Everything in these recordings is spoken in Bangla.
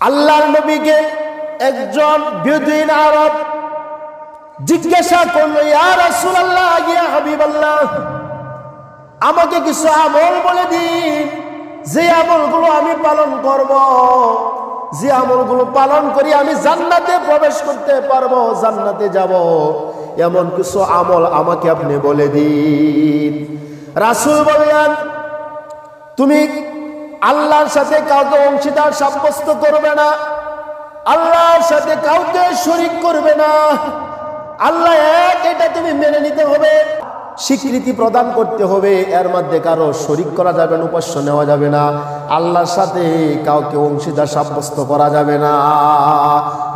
আল্লাহর নবীকে একজন বেদুইন আরব জিজ্ঞাসা করলো, ইয়া রাসূলুল্লাহ, ইয়া হাবিবাল্লাহ, আমাকে কিছু আমল বলে দিন, যে আমলগুলো আমি পালন করব, যে আমলগুলো পালন করি আমি জান্নাতে প্রবেশ করতে পারবো, জান্নাতে যাব, এমন কিছু আমল আমাকে আপনি বলে দিন। রাসূল বললেন, তুমি আল্লাহর সাথে কাউকে অংশীদার সাব্যস্ত করবে না, আল্লাহর সাথে কাউকে শরীক করবে না, আল্লাহ এক, এটা তুমি মেনে নিতে হবে, স্বীকৃতি প্রদান করতে হবে, এর মধ্যে কারো শরীক করা যাবে না, উপাস্য নেওয়া যাবে না, আল্লাহর সাথে কাউকে অংশীদার সাব্যস্ত করা যাবে না।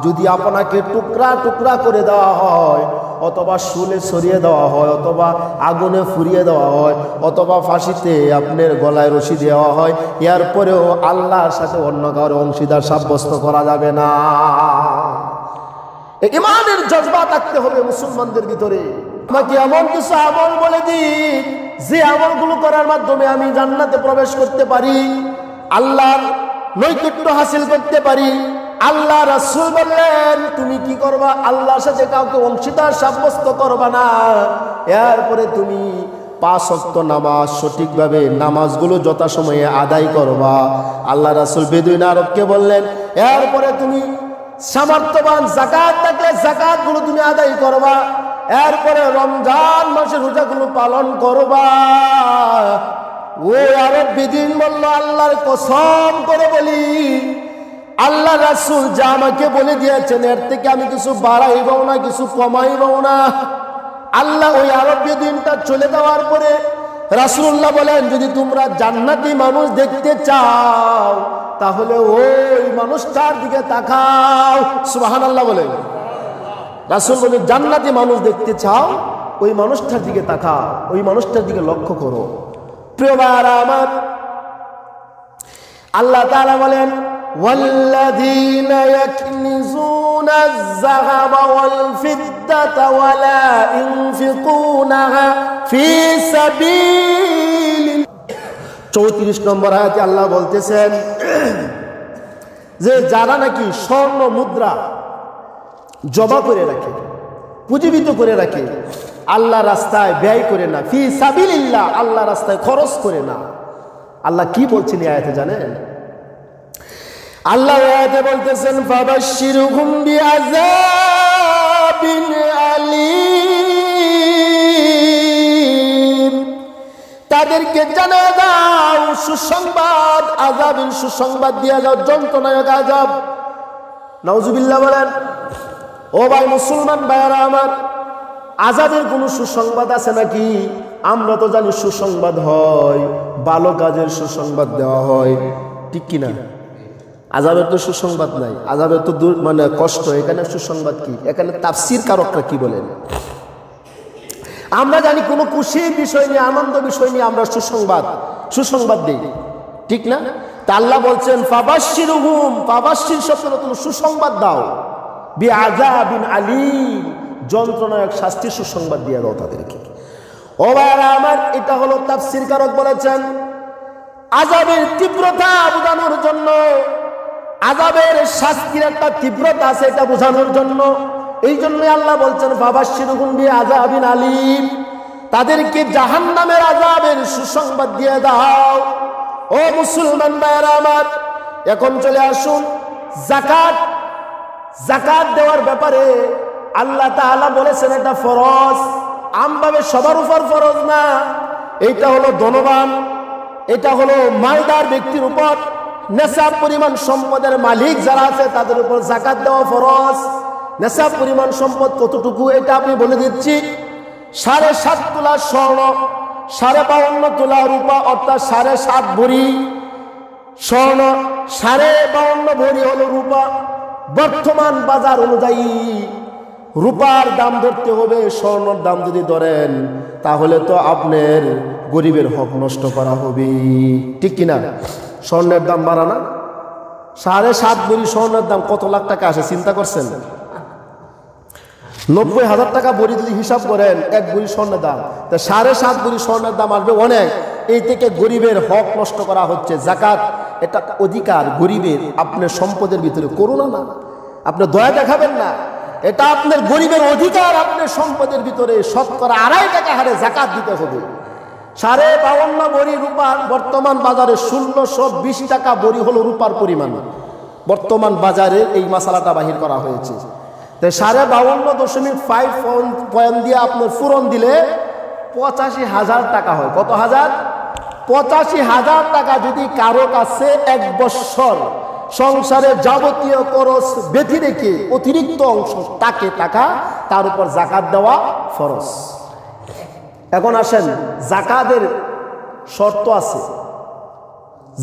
যদি আপনাকে টুকরা টুকরা করে দেওয়া হয়, অথবা শুলে ছড়িয়ে দেওয়া হয়, অথবা আগুনে ফুরিয়ে দেওয়া হয়, অথবা ফাঁসিতে আপনার গলায় রশি দেওয়া হয়, এরপরেও আল্লাহর সাথে অন্য কারো অংশীদার সাব্যস্ত করা যাবে না। ঈমানের জজবা থাকতে হবে মুসলমানদের ভিতরে। আমাকে এমন কিছু আমল বলে দিন, যে আমলগুলো করার মাধ্যমে আমি জান্নাতে প্রবেশ করতে পারি, আল্লাহর নৈকট্য হাসিল করতে পারি। আল্লাহ রাসূল বললেন, তুমি কি করবা? আল্লাহর সাথে কাউকে অংশীদার সাব্যস্ত করবা না, এরপরে তুমি 5 ওয়াক্ত নামাজ সঠিকভাবে নামাজগুলো যথাসময়ে আদায় করবা। আল্লাহ রাসূল বেদুইন আরবকে বললেন, এরপরে তুমি সামর্থ্যবান যাকাত থাকলে যাকাতগুলো তুমি আদায় করবা, এরপরে রমজান মাসের রোজাগুলো পালন করবা। ওই আরব বেদুইন বলল, আল্লাহর কসম করে বলি, আল্লাহ রাসূল যা আমাকে বলে দিয়েছেন এর থেকে আমি কিছু বাড়াইবও না, কিছু কমাইবও না। আল্লাহ ওই আরব বেদুইনটা চলে যাওয়ার পরে রাসূলুল্লাহ বলেন, যদি তোমরা জান্নাতি মানুষ দেখতে চাও তাহলে ওই মানুষটার দিকে তাকাও। সুবহানাল্লাহ বলেন। রাসূল বলেন, জান্নাতি মানুষ দেখতে চাও, ওই মানুষটার দিকে তাকাও, ওই মানুষটার দিকে লক্ষ্য করো। প্রিয় ভাইরা আমার, আল্লাহ তাআলা বলেন, والذين يكنزون الذهب والفضة ولا ينفقونها في سبيل 34 নম্বর আয়াতে আল্লাহ বলতেছেন যে যারা নাকি স্বর্ণ মুদ্রা জমা করে রাখে, পুঁজিবিত করে রাখে, আল্লাহ রাস্তায় ব্যয় করে না, ফি সাবিলিল্লাহ, আল্লাহ রাস্তায় খরচ করে না। আল্লাহ কি বলছেন এই আয়াতে জানেন? আল্লাহ আয়াতে বলতেছেন, ফাবাশশিরহুম বিআযাবিন আলীম, তাদেরকে জানা দাও সুসংবাদ, আযাবিন সুসংবাদ দিয়া যাও, যন্ত্রণাদায়ক আযাব। নাউজুবিল্লাহ বলেন। ও ভাই মুসলমান ভাইরা আমার, আযাবের কোনো সুসংবাদ আছে নাকি? আমরা তো জানি সুসংবাদ হয়, ভালো কাজের সুসংবাদ দেওয়া হয়, ঠিক কিনা? আযাবের তো সুসংবাদ নাই, আযাবের তো মানে কষ্ট। এখানে সুসংবাদ কি? এখানে তাফসীর কারকরা কি বলেন? আমরা জানি কোনো খুশির বিষয় নিয়ে, আনন্দ বিষয় নিয়ে আমরা সুসংবাদ দিই, ঠিক না? তা আল্লাহ বলছেন, ফাবাশশিরহুম, ফাবাশশির শব্দের তুমি সুসংবাদ দাও, বিআযাবিন আলীম, যন্ত্রণাদায়ক শাস্তির সুসংবাদ দিয়ে দাও তাদেরকে। ও ভাইরা আমার, এটা হলো তাফসীর কারক বলেছেন আযাবের তীব্রতা বোঝানোর জন্য, আযাবের শাস্তির একটা তীব্রতা আছে এটা বোঝানোর জন্য। এই জন্যই আল্লাহ বলছেন, ফাবাশশিরহুম বিআযাবিন আলীম, তাদেরকে জাহান্নামের আযাবের সুসংবাদ দিয়ে দাও। ও মুসলমান ভাইরা আমার, এখন চলে আসুন যাকাত দেওয়ার ব্যাপারে। আল্লাহ তাআলা বলেছেন এটা ফরজ, আমভাবে সবার উপর ফরজ না। এইটা হলো ধনবান, এটা হলো মালদার ব্যক্তির উপর, নেশাব পরিমাণ সম্পদের মালিক যারা আছে তাদের উপর যাকাত দেওয়া ফরজ। নেশাব পরিমাণ সম্পদ কতটুকু এটা আমি বলে দিচ্ছি। 7.5 তোলা স্বর্ণ, 52.5 তোলা রূপা, অর্থাৎ 7.5 ভরি স্বর্ণ, 52.5 ভরি হলো রূপা। বর্তমান বাজার অনুযায়ী রূপার দাম ধরতে হবে, স্বর্ণের দাম যদি ধরেন তাহলে তো আপনার গরিবের হক নষ্ট করা হবে, ঠিক কিনা? স্বর্ণের দাম বাড়া না? 7.5 ভরি স্বর্ণের দাম কত লাখ টাকা আসে চিন্তা করছেন? 90,000 টাকা ভরি যদি হিসাব করেন 1 ভরি স্বর্ণের দাম, তা 7.5 ভরি স্বর্ণের দাম আসবে অনেক। এই থেকে গরিবের হক নষ্ট করা হচ্ছে। জাকাত এটা অধিকার গরিবের, আপনার সম্পদের ভিতরে করুণা না, আপনি দয়া দেখাবেন না, এটা আপনার গরিবের অধিকার। আপনার সম্পদের ভিতরে শতকরা 2.5 টাকা হারে জাকাত দিতে হবে। 52.5 ভরি রূপার বর্তমান বাজারে 1620 টাকা ভরি হলো রূপার পরিমাণ। বর্তমান বাজারে এই মশালাটা বাহির করা হয়েছে। তাই 52.5 পয়েন্ট দিয়ে আপনার পূরণ দিলে 85,000 টাকা হয়। কত হাজার? 85,000 টাকা যদি কারো কাছে 1 বছর সংসারে যাবতীয় খরচ বেঁধে রেখে অতিরিক্ত অংশ তাকে টাকা, তার উপর জাকাত দেওয়া ফরজ। এখন আসেন, জাকাতের শর্ত আছে।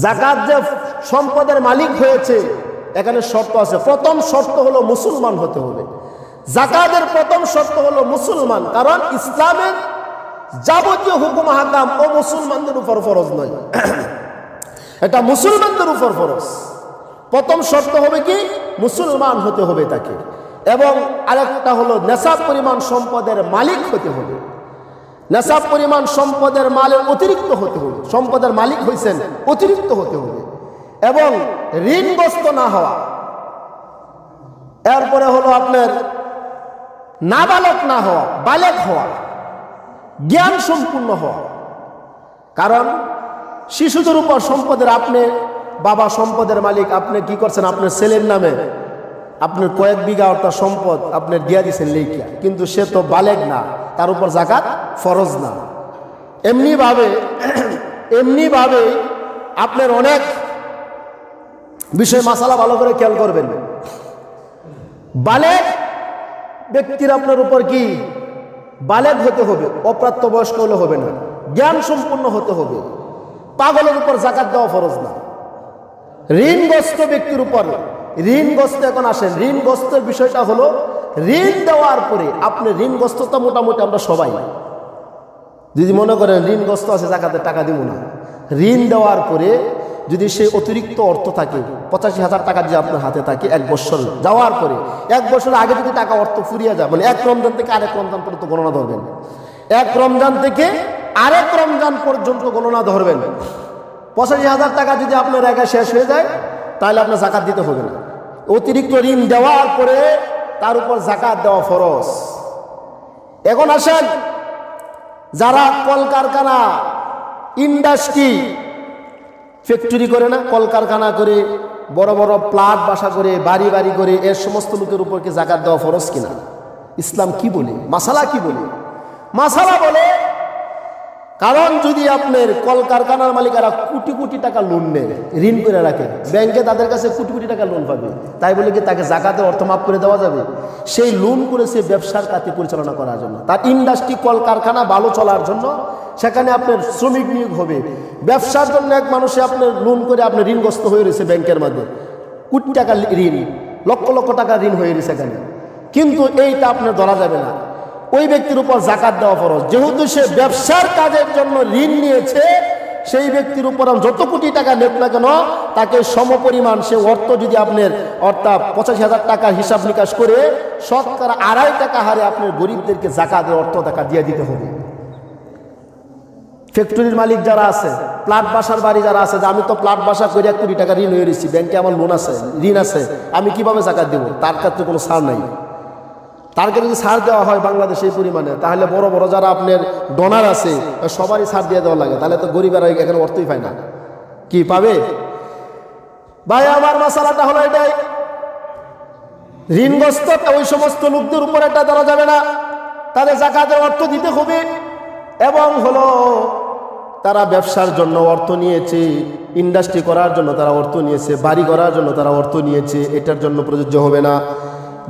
জাকাত যে সম্পদের মালিক হয়েছে এখানে শর্ত আছে। প্রথম শর্ত হলো মুসলমান হতে হবে। জাকাতের প্রথম শর্ত হলো মুসলমান, কারণ ইসলামের যাবতীয় হুকুম হাকাম ও মুসলমানদের উপর ফরজ নয়, এটা মুসলমানদের উপর ফরজ। প্রথম শর্ত হবে কি? মুসলমান হতে হবে তাকে। এবং আরেকটা হলো নেশাব পরিমাণ সম্পদের মালিক হতে হবে। নেশাব পরিমাণ সম্পদের মালের অতিরিক্ত হতে হবে, সম্পদের মালিক হয়েছেন অতিরিক্ত হতে হবে। এবং ঋণগ্রস্ত না হওয়া। এরপরে হলো আপনার নাবালক না হওয়া, বালেক হওয়া, জ্ঞান সম্পূর্ণ হওয়া। কারণ শিশুদের উপর সম্পদের, আপনি বাবা সম্পদের মালিক, আপনি কি করছেন? আপনার ছেলের নামে আপনার কয়েক বিঘা অর্থাৎ সম্পদ আপনি দিয়া দিচ্ছেন লেখিয়া, কিন্তু সে তো বালেক না, তার উপর জাকাত ফরজ না। এমনিভাবে আপনার অনেক বিষয় মাসালা ভালো করে খেয়াল করবেন। বালেক ব্যক্তির আপনার উপর কি বালেক হতে হবে, অপ্রাপ্ত বয়স্ক হলে হবে না, জ্ঞান সম্পূর্ণ হতে হবে। পাগলের উপর জাকাত দেওয়া ফরজ না। ঋণগ্রস্ত ব্যক্তির উপর, ঋণগ্রস্ত, এখন আসেন ঋণগ্রস্তের বিষয়টা হলো ঋণ দেওয়ার পরে আপনি ঋণগ্রস্ততা মোটামুটি আমরা সবাই, যদি মনে করেন ঋণগ্রস্ত আছে জাকাতের টাকা দিব না, ঋণ দেওয়ার পরে যদি সেই অতিরিক্ত অর্থ থাকে 85,000 টাকা যদি আপনার হাতে থাকে 1 বছর যাওয়ার পরে, 1 বছর আগে যদি টাকা অর্থ ফুরিয়ে যায়, মানে 1 রমজান থেকে আরেক রমজান পর্যন্ত গণনা ধরবেন, 1 রমজান থেকে আরেক রমজান পর্যন্ত গণনা ধরবেন। 85,000 টাকা যদি আপনার একা শেষ হয়ে যায় তাহলে আপনার জাকাত দিতে হবে না। অতিরিক্ত ঋণ দেওয়ার পরে তার উপর জাকাত দেওয়া ফরজ। এখন আসেন, যারা কলকারখানা, ইন্ডাস্ট্রি, ফ্যাক্টরি করে না, কলকারখানা করে, বড় বড় প্লাট বাসা করে, বাড়ি বাড়ি করে, এর সমস্ত লোকের উপর কি জাকাত দেওয়া ফরজ কিনা? ইসলাম কি বলে? মাসালা কি বলে? মাসালা বলে, কারণ যদি আপনার কলকারখানার মালিকারা কোটি কোটি টাকা লোন নেয়, ঋণ করে রাখে ব্যাংকে, তাদের কাছে কোটি কোটি টাকা লোন পাবে, তাই বলে কি তাকে জাকাতের অর্থ মাফ করে দেওয়া যাবে? সেই লোন করেছে ব্যবসার কাজে পরিচালনা করার জন্য, তার ইন্ডাস্ট্রি কলকারখানা ভালো চলার জন্য, সেখানে আপনার শ্রমিক নিয়োগ হবে। ব্যবসার জন্য এক মানুষে আপনার লোন করে আপনার ঋণগ্রস্ত হয়ে রয়েছে ব্যাংকের মধ্যে, কোটি টাকা ঋণ, লক্ষ লক্ষ টাকা ঋণ হয়ে রয়েছে সেখানে, কিন্তু এইটা আপনার ধরা যাবে না। ওই ব্যক্তির উপর জাকাত দেওয়া ফরজ, যেহেতু সে ব্যবসার কাজের জন্য ঋণ নিয়েছে। সেই ব্যক্তির উপর যত কোটি টাকা নেব না কেন, তাকে সমপরিমাণ সে অর্থ যদি আপনার অর্থাৎ 85,000 টাকা হিসাব নিকাশ করে শতকরা 2.5 টাকা হারে আপনার গরিবদেরকে জাকাতের অর্থ টাকা দিয়ে দিতে হবে। ফ্যাক্টরির মালিক যারা আছে, প্লাট বাসার বাড়ি যারা আছে, যে আমি তো প্লাট বাসা করে 1 কোটি টাকা ঋণ হয়ে রয়েছি, ব্যাংকে আমার লোন আছে, ঋণ আছে, আমি কিভাবে জাকাত দেবো? তার কাছে কোনো ছাড় নাই। তারকে যদি ছাড় দেওয়া হয় বাংলাদেশে এই পরিমাণে, তাহলে বড় বড় যারা আপনার ডোনার আছে সবারই ছাড় দিয়ে দেওয়া লাগে, তাহলে তো গরিবেরা এখানে অর্থই পায় না। কি পাবে? ভাই আমার মাসালাটা হলো এটাই, ঋণগ্রস্ত ওই সমস্ত লোকদের উপর এটা ধরা যাবে না, তাদের জাকাতের অর্থ দিতে হবে। এবং হলো তারা ব্যবসার জন্য অর্থ নিয়েছে, ইন্ডাস্ট্রি করার জন্য তারা অর্থ নিয়েছে, বাড়ি করার জন্য তারা অর্থ নিয়েছে, এটার জন্য প্রযোজ্য হবে না।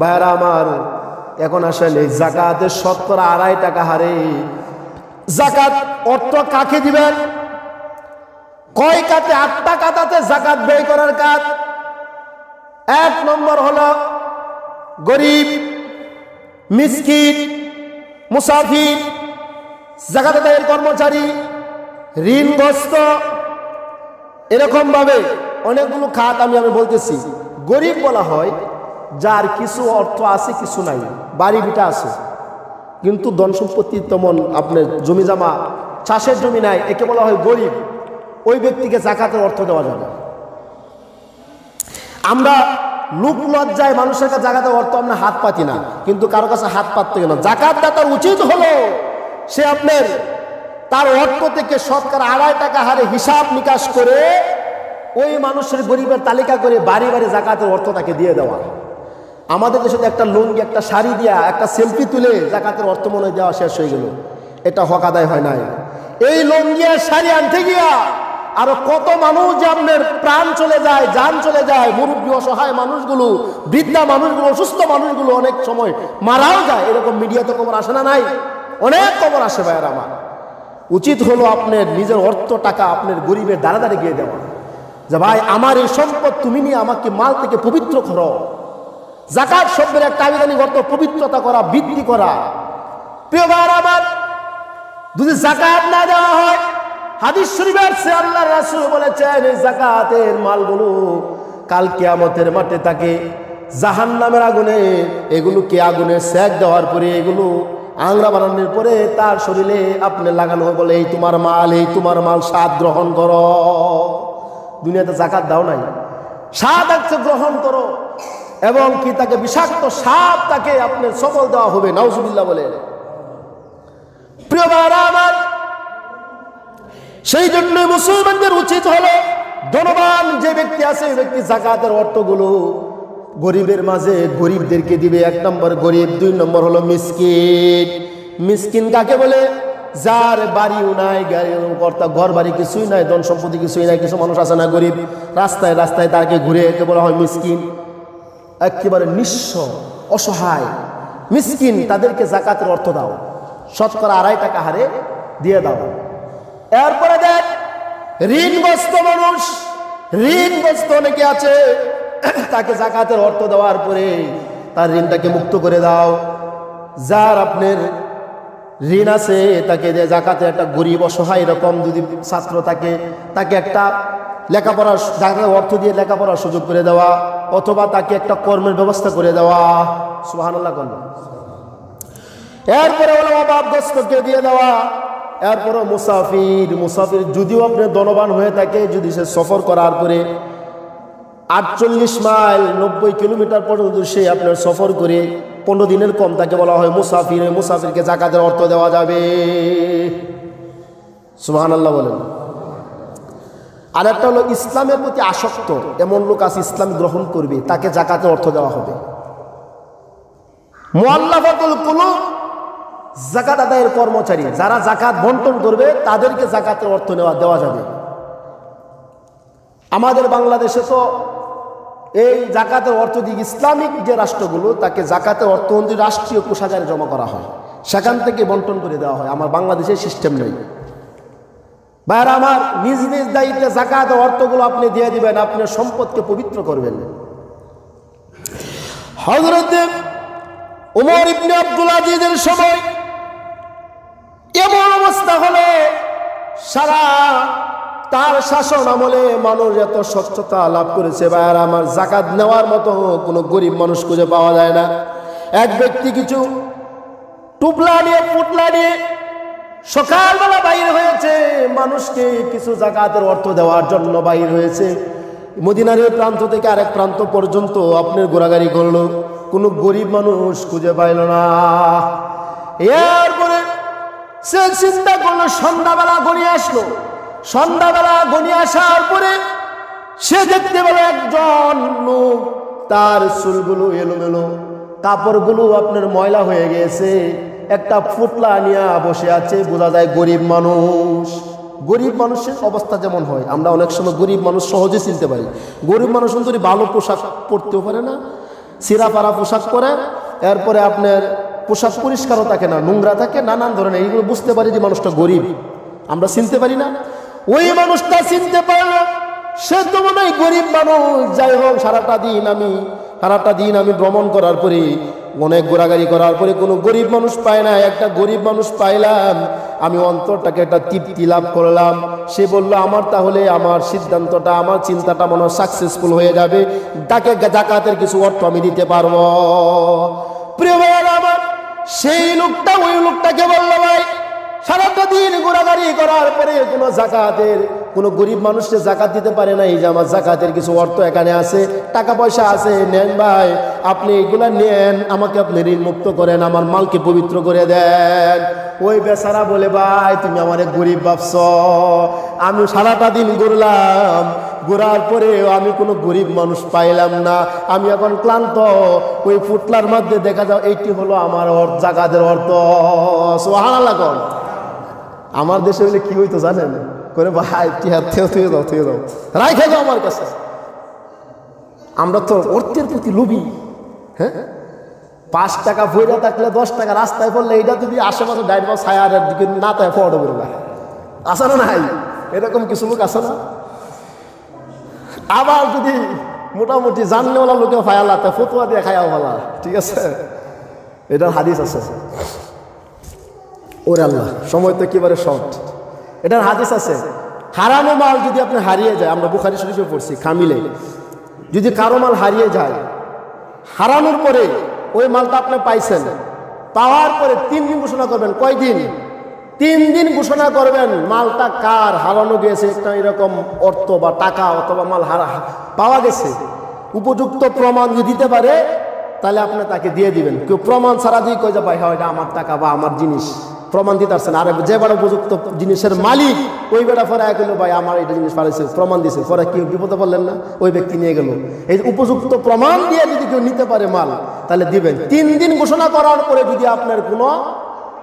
ভাইয়ারা আমার, এখন আসেন এই জাকাতের শতকরা 2.5 টাকা হারে জাকাত অর্থ কাকে দিবেন? কয় কাতে? 8টা কাতাতে জাকাত ব্যয় করার কাজ। 1 নম্বর হলো গরিব, মিসকিন, মুসাফির, জাকাত আদায়ের কর্মচারী, ঋণগ্রস্ত, এরকম ভাবে অনেকগুলো খাত আমি বলতেছি। গরিব বলা হয় যার কিছু অর্থ আছে কিছু নাই, বাড়ি ভিটা আছে কিন্তু ধন সম্পত্তি তেমন আপনার জমি জামা চাষের জমি নাই, একে বলা হয় গরিব, ওই ব্যক্তিকে জাকাতের অর্থ দেওয়া যাবে। আমরা লোক লজ্জায় মানুষের কাছে জাকাতের অর্থ আমরা হাত পাতি না, কিন্তু কারো কাছে হাত পাততে গেল। জাকাত দাতার উচিত হলো সে আপনার তার অর্থ থেকে শতকরা 2.5 টাকা হারে হিসাব নিকাশ করে ওই মানুষের গরিবের তালিকা করে বাড়ি বাড়ি জাকাতের অর্থ তাকে দিয়ে দেওয়া। আমাদের দেশে একটা লুঙ্গি, একটা শাড়ি দিয়া, একটা সেলফি তুলে জাকাতের অর্থ মনে দেওয়া শেষ হয়ে গেল, এটা হক আদায় হয় নাই। এই লুঙ্গি আর শাড়ি আনতে গিয়া আরো কত মানুষ যে আপনার প্রাণ চলে যায়, জান চলে যায়, মুরব্বী অসহায় মানুষগুলো, বৃদ্ধা মানুষগুলো, অসুস্থ মানুষগুলো অনেক সময় মারাও যায়। এরকম মিডিয়াতে খবর আসে না? নাই, অনেক খবর আসে ভাইয়ের আমার। উচিত হলো আপনার নিজের অর্থ টাকা আপনার গরিবের দ্বারা দ্বারে গিয়ে দেওয়া, যে ভাই আমার এই সম্পদ তুমি নিয়ে আমাকে মাল থেকে পবিত্র করো। জাকাত শব্দের একটা আবিধানিক অর্থ পবিত্রতা করা, বৃদ্ধি করা। প্রিয় ভাইয়ের আমার, যদি জাকাত না দেওয়া হয়, হাদিস শরীফে আছে আল্লাহর রাসূল বলেছেন এই জাকাতের মালগুলো কাল কিয়ামতের মাঠে তাকে জাহান্নামের আগুনে, এগুলোকে আগুনে সেক দেওয়ার পরে, এগুলো আংরা বানানোর পরে তার শরীরে আপনি লাগানো হয়, বলে এই তোমার মাল, এই তোমার মাল, স্বাদ গ্রহণ করো। দুনিয়াতে জাকাত দাও নাই, স্বাদ আছে গ্রহণ করো। এবং কি তাকে বিষাক্ত সাপ তাকে আপনার সবল দেওয়া হবে, নাউজুবিল্লাহ বলে। প্রিয় ভাইরা আমার, সেই জন্য মুসলমানদের উচিত হলো ধনবান যে ব্যক্তি আছে ওই ব্যক্তি জাকাতের অর্থগুলো গরিবের মাঝে গরিবদেরকে দিবে। 1 নম্বর গরিব, 2 নম্বর হলো মিসকিন। মিসকিন কাকে বলে? যার বাড়িও নাই, ঘর বাড়ি কিছুই নাই, ধন সম্পত্তি কিছুই নাই। কিছু মানুষ আছে না গরিব, রাস্তায় রাস্তায় তাকে ঘুরে, একে বলা হয় মিসকিন। একেবারে নিঃস্ব অসহায় মিসকিন, তাদেরকে জাকাতের অর্থ দাও, শতকরা 2.5 টাকা হারে দিয়ে দাও। এরপরে দেখ ঋণগ্রস্ত মানুষ, ঋণগ্রস্ত অনেকে আছে, তাকে জাকাতের অর্থ দেওয়ার পরে তার ঋণটাকে মুক্ত করে দাও। যার আপনার ঋণ আছে তাকে জাকাতে, একটা গরিব অসহায় এরকম যদি ছাত্র থাকে তাকে একটা লেখাপড়ার জাকাতের অর্থ দিয়ে লেখাপড়ার সুযোগ করে দেওয়া, অথবা তাকে একটা কর্মের ব্যবস্থা করে দেওয়া। সুবহানাল্লাহ। এরপরে হলো অভাবগ্রস্তকে দিয়ে দেওয়া। এরপরে মুসাফির, মুসাফির যদিও আপনি ধনবান হয়ে থাকে, যদি সে সফর করার পরে 48 মাইল 90 কিলোমিটার পর্যন্ত সে আপনার সফর করে 15 দিনের কম, তাকে বলা হয় মুসাফির। মুসাফিরকে জাকাতের অর্থ দেওয়া যাবে। সুবহানাল্লাহ বলেন। আর একটা হলো ইসলামের প্রতি আসক্ত এমন লোক আছে, ইসলাম গ্রহণ করবে, তাকে জাকাতের অর্থ দেওয়া হবে। মুআল্লাফাতুল কুলুব জাকাত আদায়ের কর্মচারী, যারা জাকাত বন্টন করবে তাদেরকে জাকাতের অর্থ দেওয়া যাবে। আমাদের বাংলাদেশে তো এই জাকাতের অর্থ দিয়ে ইসলামিক যে রাষ্ট্রগুলো, তাকে জাকাতের অর্থ রাষ্ট্রীয় কোষাগারে জমা করা হয়, সেখান থেকে বন্টন করে দেওয়া হয়। আমার বাংলাদেশের সিস্টেম নেই। ভাইরা আমার, নিজ নিজ দায়িত্বে জাকাতের অর্থগুলো আপনি দিয়ে দিবেন, আপনার সম্পদকে পবিত্র করবেন। হযরত ওমর ইবনে আব্দুল আজিজের সময় এমন অবস্থা হলো, সারা তার শাসন আমলে মানুষ এত স্বচ্ছতা লাভ করেছে, ভাইরা আমার, জাকাত নেওয়ার মতো কোনো গরিব মানুষ খুঁজে পাওয়া যায় না। এক ব্যক্তি কিছু টুপলা নিয়ে, পুটলা নিয়ে সকালবেলা বাইর হয়েছে, মানুষকে কিছু জাকাতের অর্থ দেওয়ার জন্য বাইর হয়েছে। মদিনার এই প্রান্ত থেকে আরেক প্রান্ত পর্যন্ত আপনার ঘোরাঘুরি করলো, কোনো গরিব মানুষ খুঁজে পাইল না। এরপরে সে চিন্তা করলো, সন্ধ্যাবেলা গনিয়ে আসলো। সন্ধ্যাবেলা গনিয়ে আসার পরে সে দেখতে পেল একজন লোক, তার চুলগুলো এলোমেলো, কাপড়গুলো আপনার ময়লা হয়ে গেছে, একটা ফুটলা নিয়ে বসে আছে, বোঝা যায় গরিব মানুষ। গরিব মানুষের অবস্থা যেমন হয়, আমরা অনেক সময় গরিব মানুষ সহজে চিনতে পারি। গরিব মানুষ কিন্তু ভালো পোশাক পরতেও পারে না, ছিঁড়া পাড়া পোশাক পরে, এরপরে আপনার পোশাক পরিষ্কারও থাকে না, নোংরা থাকে, নানান ধরনের, এইগুলো বুঝতে পারি যে মানুষটা গরিব। আমরা চিনতে পারি না, ওই মানুষটা চিনতে পারল সে তো মনে হয় গরিব মানুষ। যাই হোক, সারাটা দিন আমি ভ্রমণ করার পরে, অনেক ঘোরাঘুরি করার পরে কোনো গরিব মানুষ পায় না, একটা গরিব মানুষ পাইলাম, আমি অন্তরটাকে একটা তৃপ্তি লাভ করলাম। সে বলল, আমার তাহলে আমার সিদ্ধান্তটা, আমার চিন্তাটা মনে হয় সাকসেসফুল হয়ে যাবে, তাকে জাকাতের কিছু অর্থ আমি দিতে পারবো। প্রিয় ভাইরা আমার, সেই লোকটা ওই লোকটাকে বলল, ভাই সারাটা দিন ঘোরাঘুরি করার পরে কোনো জাকাতের কোনো গরিব মানুষকে জাকাত দিতে পারে না। এই যে আমার জাকাতের কিছু অর্থ এখানে আছে, টাকা পয়সা আছে, নেন ভাই, আপনি এগুলা নেন, আমাকে আপনি ঋণ মুক্ত করেন, আমার মালকে পবিত্র করে দেন। ওই বেচারা বলে, ভাই তুমি আমার গরিব ভাবছ, আমি সারাটা দিন ঘুরলাম, ঘোরার পরে আমি কোনো গরিব মানুষ পাইলাম না, আমি এখন ক্লান্ত। ওই ফুটলার মধ্যে দেখা যাও এইটি হলো আমার জাকাতের অর্থ। সুবহানাল্লাহ। আমার দেশে হলে কি হইতো জানেন? করে ভাই থুয়ে দাও রাইখে দাও আমার কাছে। আমরা তো অর্থের প্রতি লোভী। হ্যাঁ, 5 টাকা ভইরা থাকলে 10 টাকা রাস্তায় পড়লে এইটা যদি আশেপাশে ডাইন বা ছায়ার দিকে না তাই ফটো বেরোবে, আসে না নাই? এরকম কিছু লোক আছে না? আবার যদি মোটামুটি জানলেওয়ালা লোকে ফায়ালা তা ফতুয়া দিয়ে খায়াও ভালা, ঠিক আছে? এটার হাদিস আছে। ওরে আল্লাহ, সময় তো একেবারে শর্ট। এটার হাদিস আছে, হারানো মাল যদি আপনি হারিয়ে যায়, আমরা বুখারী শরীফে পড়ছি কামিলে, যদি কারো মাল হারিয়ে যায়, হারানোর পরে ওই মালটা আপনি পাইছেন, পাওয়ার পরে 3 দিন ঘোষণা করবেন। কয়দিন? 3 দিন ঘোষণা করবেন মালটা কার, হারানো গেছে একটা এরকম অর্থ বা টাকা অথবা মাল পাওয়া গেছে, উপযুক্ত প্রমাণ যদি দিতে পারে তাহলে আপনি তাকে দিয়ে দিবেন। কেউ প্রমাণ ছাড়া দিয়ে কই যে ভাই হ্যাঁ এটা আমার টাকা বা আমার জিনিস, প্রমাণ দিতে পারছেন। আর যে বড় উপযুক্ত জিনিসের মালিক ওই বেটা পরে গেল, ভাই আমার এটা জিনিস পারেছে, প্রমাণ দিয়েছে, পরে কেউ বিপদে পড়লেন না, ওই ব্যক্তি নিয়ে গেল। এই উপযুক্ত প্রমাণ দিয়ে যদি কেউ নিতে পারে মাল তাহলে দিবেন। 3 দিন ঘোষণা করার পরে যদি আপনার কোনো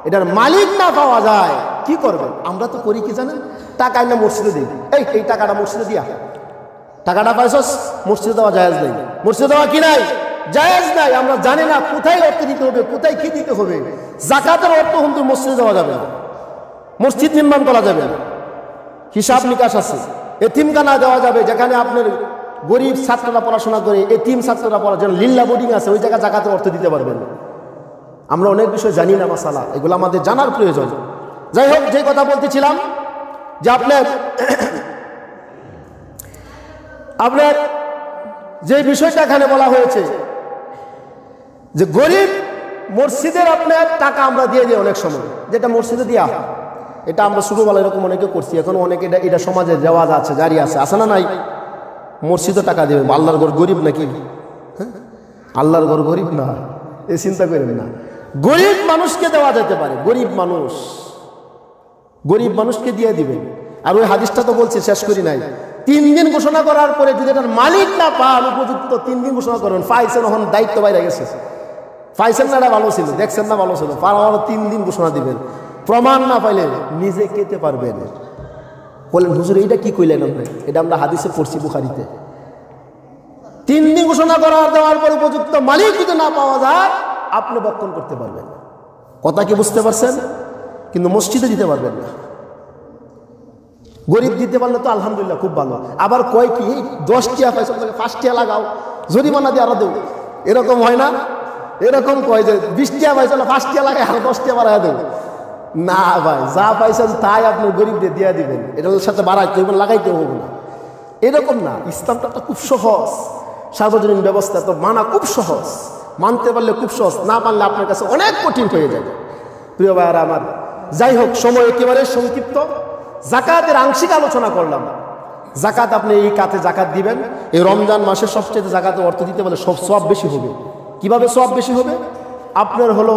এটার মালিক না পাওয়া যায়, কি করবেন? আমরা তো করি কি জানেন, টাকা না মসজিদে দিই, এই টাকাটা মসজিদে দিয়া, টাকাটা পাইছস মসজিদে দেওয়া জায়েজ নেই, মসজিদে দেওয়া কি নাই, জায়েজ নাই। আমরা জানি না কোথায় অর্থ দিতে হবে, কোথায় কি দিতে হবে। যাকাতের অর্থ কিন্তু মসজিদে দেওয়া যাবে না, মসজিদ নির্মাণ করা যাবে না, হিসাব নিকাশ আছে। এতিমখানা দেওয়া যাবে, যেখানে আপনার গরিব ছাত্ররা পড়াশোনা করে, এতিম ছাত্ররা পড়া, যেন লিল্লা বোর্ডিং আছে, ওই জায়গায় যাকাতের অর্থ দিতে পারবেন। আমরা অনেক বিষয় জানি না মাসালা, এগুলো আমাদের জানার প্রয়োজন। যাই হোক, যে কথা বলতেছিলাম যে আপনার যে বিষয়টা এখানে বলা হয়েছে যে গরিব মসজিদের আপনার টাকা আমরা দিয়ে দিই অনেক সময়, যেটা মসজিদে দেওয়া হয়, এটা আমরা ছোটবেলা এরকম অনেকে করছি, এখন অনেকে এটা সমাজের রেওয়াজ আছে, জারি আছে না নাই? মসজিদে টাকা দেবে, আল্লাহর ঘর গরিব নাকি? হ্যাঁ, আল্লাহর ঘর গরিব না, এ চিন্তা করেন না। গরিব মানুষকে দেওয়া যেতে পারে, গরিব মানুষকে দিয়ে দিবেন। আর ওই হাদিসটা তো বলছে, শেষ করি নাই, 3 দিন ঘোষণা করার পরে যদি এটার মালিক না পান, উপযুক্ত 3 দিন ঘোষণা করবেন, পাইছেন, এখন দায়িত্ব বাইরে গেছে, পাইছেন না, এটা ভালো ছিল, দেখছেন না ভালো ছিল, পাওয়ার 3 দিন ঘোষণা দিবেন। প্রমাণ না পাইলে নিজে খেতে পারবেন। বলেন হুজুর এইটা কি কইলেন আপনি? এটা আমরা হাদিসে পড়ছি বুখারীতে। 3 দিন ঘোষণা করার দেওয়ার পর উপযুক্ত মালিক যদি না পাওয়া যায়, আপনি বক্ষণ করতে পারবেন। কথা কি বুঝতে পারছেন? কিন্তু মসজিদে দিতে পারবেন না। গরিব দিতে পারলে তো আলহামদুলিল্লাহ, খুব ভালো। আবার কয় কি 10 টাকা পয়সা 5 টাকা লাগাও, জরিমানা দিয়ে আরো দেব, এরকম হয় না? এরকম কয় যে 20 টাকা পয়সা 5 টাকা লাগাই আরো 10 টাকা বাড়াই দেব। না ভাই, যা পাইছেন তাই আপনি গরিবদের দিয়ে দিবেন, এটার সাথে বাড়াইতে হবে, লাগাইতে হবে না, এরকম না। ইসলামটা তো খুব সহজ, সার্বজনীন ব্যবস্থা তো মানা খুব সহজ, মানতে পারলে খুব সহজ, না মানলে আপনার কাছে অনেক কঠিন হয়ে যাবে। প্রিয় ভাইয়ারা আমার, যাই হোক, সময় একেবারে সংক্ষিপ্ত। যাকাতের আংশিক আলোচনা করলাম। যাকাত আপনি এই কাতে যাকাত দিবেন, এই রমজান মাসে সবচেয়ে যাকাতে অর্থ দিতে বলে সব সওয়াব বেশি হবে। কিভাবে সওয়াব বেশি হবে? আপনার হলো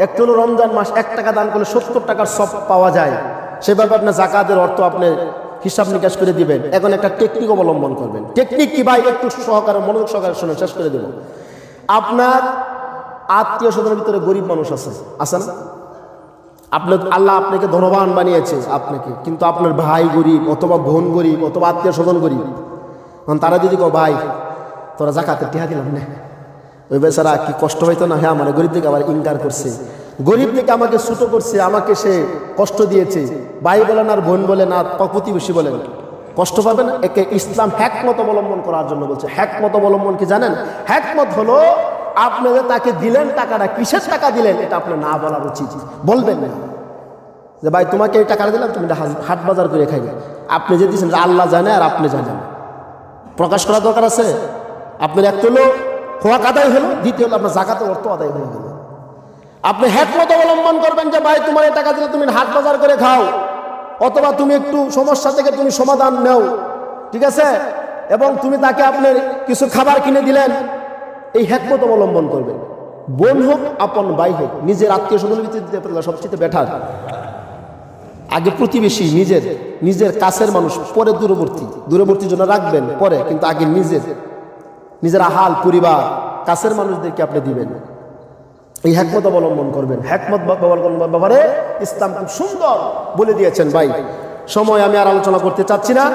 একটা হলো রমজান মাস, 1 টাকা দান করলে 70 টাকার সওয়াব পাওয়া যায়, সেভাবে আপনার যাকাতের অর্থ আপনি হিসাব নিকাশ করে দিবেন। এখন একটা টেকনিক অবলম্বন করবেন। টেকনিক কি ভাই? একটু সহকারে মনোযোগ সহকারে শুনে শেষ করে দেব। আপনার আত্মীয় স্বজনের ভিতরে গরিব মানুষ আছে না? আপনার আল্লাহ আপনাকে ধনবান বানিয়েছে আপনাকে, কিন্তু আপনার ভাই গরিব অথবা বোন গরিব অথবা আত্মীয় স্বজন গরিব। তারা যদি কো ভাই তোরা যাকাতের টিহা দিলাম না, ওই বেচারা কি কষ্ট হইতো না? হ্যাঁ, মানে গরিব থেকে আবার ইনকার করছে, গরিব থেকে আমাকে ছোট করছে, আমাকে সে কষ্ট দিয়েছে। ভাই বলেন আর বোন বলেন আর প্রতিবেশী বলেন, কষ্ট পাবেন। একে ইসলাম হ্যাকমত অবলম্বন করার জন্য বলছে। হ্যাকমত অবলম্বন কি জানেন? হ্যাকমত হলো আপনি যে তাকে দিলেন টাকাটা, কিসের টাকা দিলেন এটা আপনি না বলার উচিত। বলবেন না যে ভাই তোমাকে এই টাকাটা দিলাম, তুমি হাট বাজার করে খাইবে। আপনি যে দিয়েছেন আল্লাহ জানে আর আপনি জানেন, প্রকাশ করার দরকার আছে। আপনার একটা হলো হক আদায় হলো, দ্বিতীয় হলো আপনার যাকাতের অর্থ আদায় হয়ে গেল। আপনি হিকমত অবলম্বন করবেন যে ভাই তোমার এই টাকা দিলে তুমি হাট বাজার করে খাও, অথবা তুমি একটু সমস্যা থেকে তুমি সমাধান নাও, ঠিক আছে, এবং তুমি তাকে আপনার কিছু খাবার কিনে দিলেন, এই হিকমত অবলম্বন করবেন। বোন হোক আপন ভাই হোক, নিজের আত্মীয় স্বজনের ভিতরে দিতে পারলে সবচেয়ে বেটার। আগে প্রতিবেশী, নিজের কাছের মানুষ, পরে দূরবর্তী জন্য রাখবেন পরে, কিন্তু আগে নিজের আহাল পরিবার কাছের মানুষদেরকে আপনি দিবেন। এই হিকমত অবলম্বন করবেন। হিকমত অবলম্বন ব্যাপারে ইসলাম খুব সুন্দর বলে দিয়েছেন। ভাই সময় আমি আর আলোচনা করতে চাচ্ছি না।